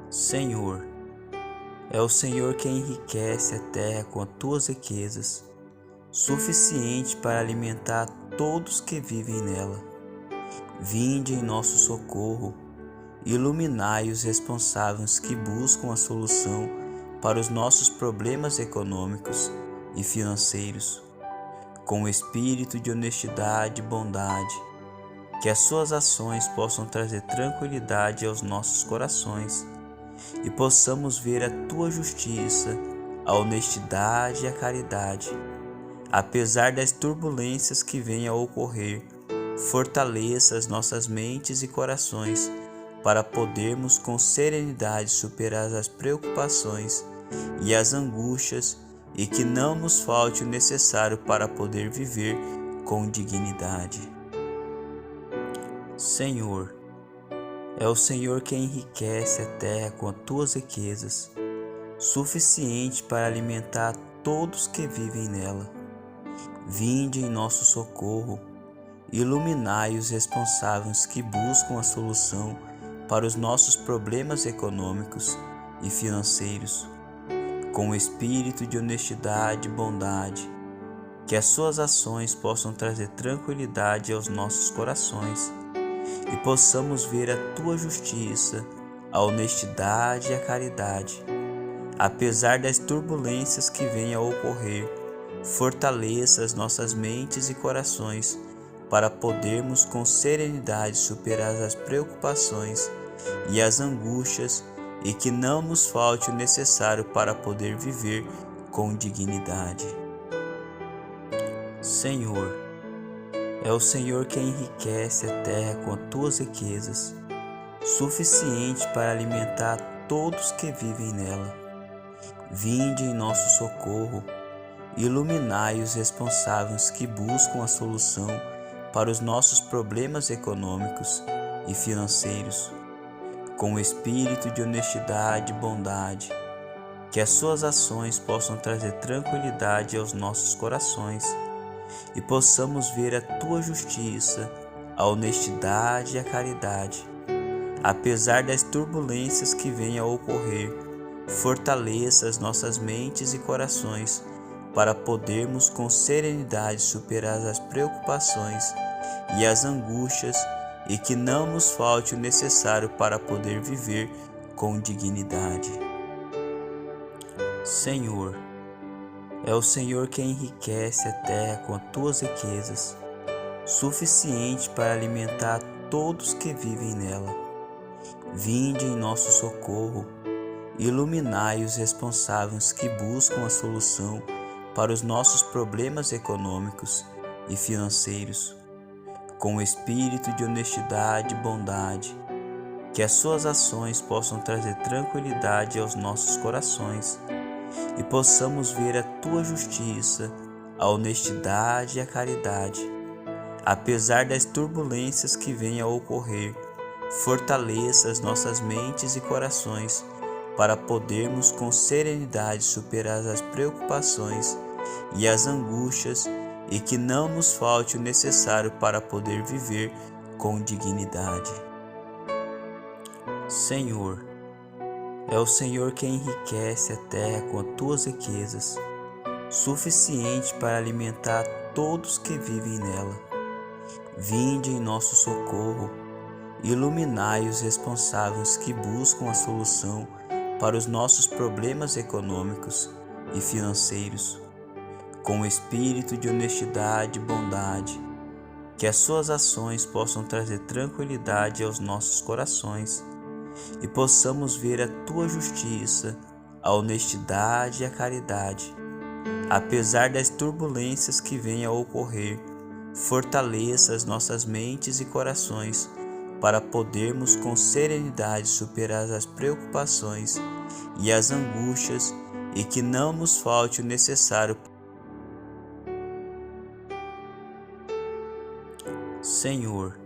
Senhor, é o Senhor quem enriquece a terra com as tuas riquezas, suficiente para alimentar todos que vivem nela. Vinde em nosso socorro, iluminai os responsáveis que buscam a solução para os nossos problemas econômicos e financeiros, com espírito de honestidade e bondade, que as suas ações possam trazer tranquilidade aos nossos corações e possamos ver a tua justiça, a honestidade e a caridade. Apesar das turbulências que venham a ocorrer, fortaleça as nossas mentes e corações para podermos com serenidade superar as preocupações e as angústias e que não nos falte o necessário para poder viver com dignidade. Senhor, é o Senhor quem enriquece a terra com as tuas riquezas, suficiente para alimentar todos que vivem nela. Vinde em nosso socorro, iluminai os responsáveis que buscam a solução para os nossos problemas econômicos e financeiros, com espírito de honestidade e bondade, que as suas ações possam trazer tranquilidade aos nossos corações e possamos ver a tua justiça, a honestidade e a caridade. Apesar das turbulências que venham a ocorrer, fortaleça as nossas mentes e corações para podermos com serenidade superar as preocupações e as angústias e que não nos falte o necessário para poder viver com dignidade. Senhor, é o Senhor quem enriquece a terra com as tuas riquezas, suficiente para alimentar todos que vivem nela. Vinde em nosso socorro, iluminai os responsáveis que buscam a solução para os nossos problemas econômicos e financeiros, com espírito de honestidade e bondade, que as suas ações possam trazer tranquilidade aos nossos corações e possamos ver a tua justiça, a honestidade e a caridade. Apesar das turbulências que venham a ocorrer, fortaleça as nossas mentes e corações para podermos com serenidade superar as preocupações e as angústias e que não nos falte o necessário para poder viver com dignidade. Senhor, é o Senhor quem enriquece a terra com as tuas riquezas, suficiente para alimentar todos que vivem nela. Vinde em nosso socorro, iluminai os responsáveis que buscam a solução para os nossos problemas econômicos e financeiros, com espírito de honestidade e bondade, que as suas ações possam trazer tranquilidade aos nossos corações e possamos ver a tua justiça, a honestidade e a caridade. Apesar das turbulências que venham a ocorrer, fortaleça as nossas mentes e corações para podermos com serenidade superar as preocupações e as angústias e que não nos falte o necessário para poder viver com dignidade. Senhor, é o Senhor quem enriquece a terra com as tuas riquezas, suficiente para alimentar todos que vivem nela. Vinde em nosso socorro, iluminai os responsáveis que buscam a solução para os nossos problemas econômicos e financeiros, com espírito de honestidade e bondade, que as suas ações possam trazer tranquilidade aos nossos corações e possamos ver a tua justiça, a honestidade e a caridade. Apesar das turbulências que venham a ocorrer, fortaleça as nossas mentes e corações para podermos com serenidade superar as preocupações e as angústias e que não nos falte o necessário. Senhor,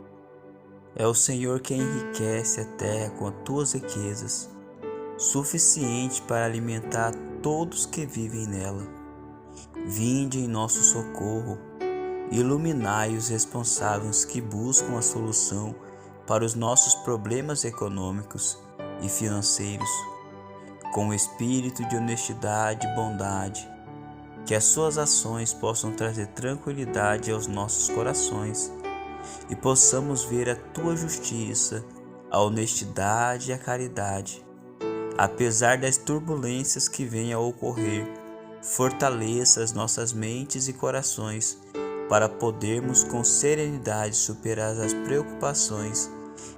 é o Senhor quem enriquece a terra com as tuas riquezas, suficiente para alimentar todos que vivem nela. Vinde em nosso socorro, iluminai os responsáveis que buscam a solução para os nossos problemas econômicos e financeiros, com espírito de honestidade e bondade, que as suas ações possam trazer tranquilidade aos nossos corações e possamos ver a tua justiça, a honestidade e a caridade. Apesar das turbulências que venham a ocorrer, fortaleça as nossas mentes e corações para podermos com serenidade superar as preocupações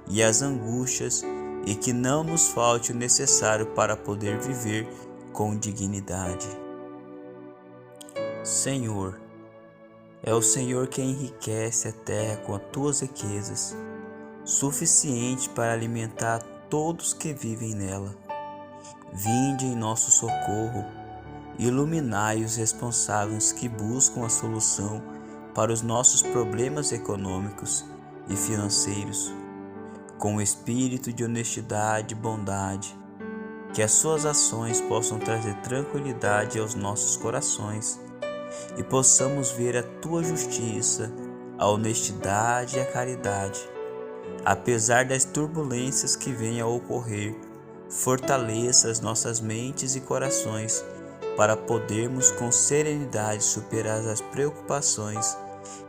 e as angústias e que não nos falte o necessário para poder viver com dignidade. Senhor, é o Senhor quem enriquece a terra com as tuas riquezas, suficiente para alimentar todos que vivem nela. Vinde em nosso socorro, iluminai os responsáveis que buscam a solução para os nossos problemas econômicos e financeiros, com espírito de honestidade e bondade, que as suas ações possam trazer tranquilidade aos nossos corações e possamos ver a tua justiça, a honestidade e a caridade. Apesar das turbulências que venham a ocorrer, fortaleça as nossas mentes e corações para podermos com serenidade superar as preocupações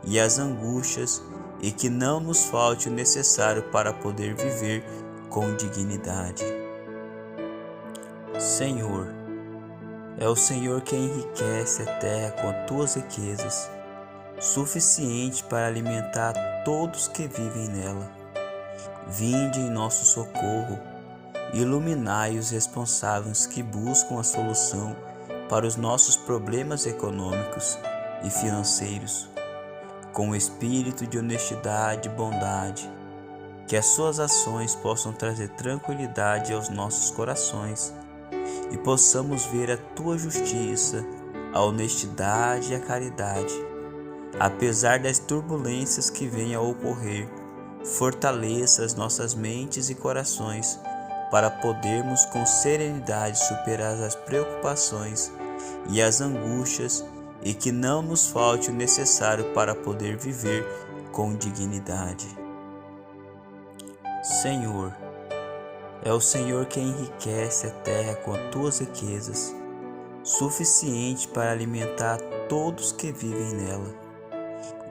e as angústias e que não nos falte o necessário para poder viver com dignidade. Senhor, é o Senhor quem enriquece a terra com as tuas riquezas, suficiente para alimentar todos que vivem nela. Vinde em nosso socorro, iluminai os responsáveis que buscam a solução para os nossos problemas econômicos e financeiros, com espírito de honestidade e bondade, que as suas ações possam trazer tranquilidade aos nossos corações e possamos ver a tua justiça, a honestidade e a caridade. Apesar das turbulências que venham a ocorrer, fortaleça as nossas mentes e corações para podermos com serenidade superar as preocupações e as angústias e que não nos falte o necessário para poder viver com dignidade. Senhor, é o Senhor quem enriquece a terra com as tuas riquezas, suficiente para alimentar todos que vivem nela.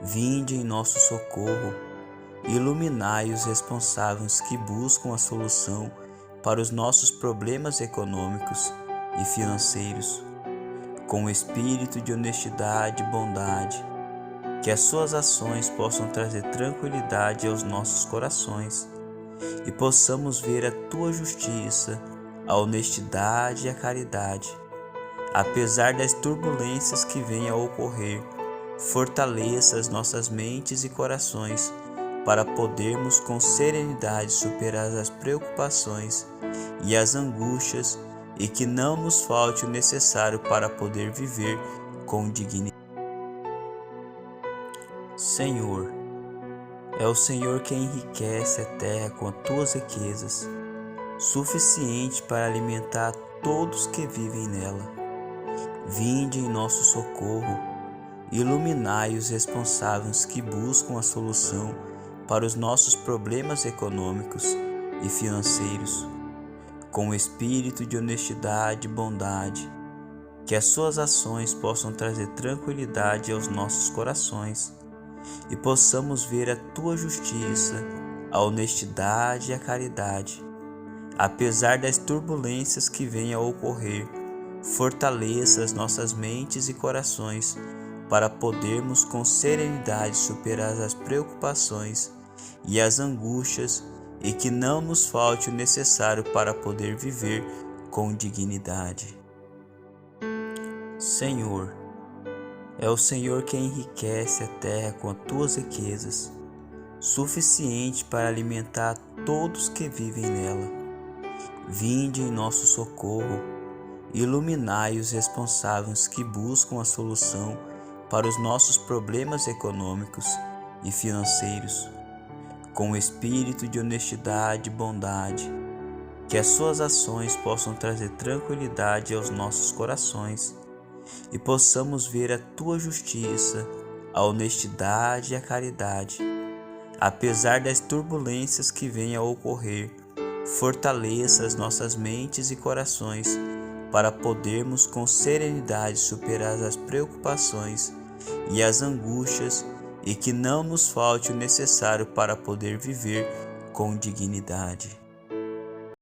Vinde em nosso socorro, iluminai os responsáveis que buscam a solução para os nossos problemas econômicos e financeiros, com espírito de honestidade e bondade, que as suas ações possam trazer tranquilidade aos nossos corações e possamos ver a tua justiça, a honestidade e a caridade. Apesar das turbulências que venham a ocorrer, fortaleça as nossas mentes e corações para podermos com serenidade superar as preocupações e as angústias e que não nos falte o necessário para poder viver com dignidade. Senhor, é o Senhor quem enriquece a terra com as tuas riquezas, suficiente para alimentar todos que vivem nela. Vinde em nosso socorro, iluminai os responsáveis que buscam a solução para os nossos problemas econômicos e financeiros, com espírito de honestidade e bondade, que as suas ações possam trazer tranquilidade aos nossos corações e possamos ver a tua justiça, a honestidade e a caridade. Apesar das turbulências que venham a ocorrer, fortaleça as nossas mentes e corações para podermos com serenidade superar as preocupações e as angústias e que não nos falte o necessário para poder viver com dignidade. Senhor, é o Senhor quem enriquece a terra com as tuas riquezas, suficiente para alimentar todos que vivem nela. Vinde em nosso socorro, iluminai os responsáveis que buscam a solução para os nossos problemas econômicos e financeiros, com espírito de honestidade e bondade, que as suas ações possam trazer tranquilidade aos nossos corações e possamos ver a tua justiça, a honestidade e a caridade. Apesar das turbulências que venham a ocorrer, fortaleça as nossas mentes e corações para podermos com serenidade superar as preocupações e as angústias e que não nos falte o necessário para poder viver com dignidade.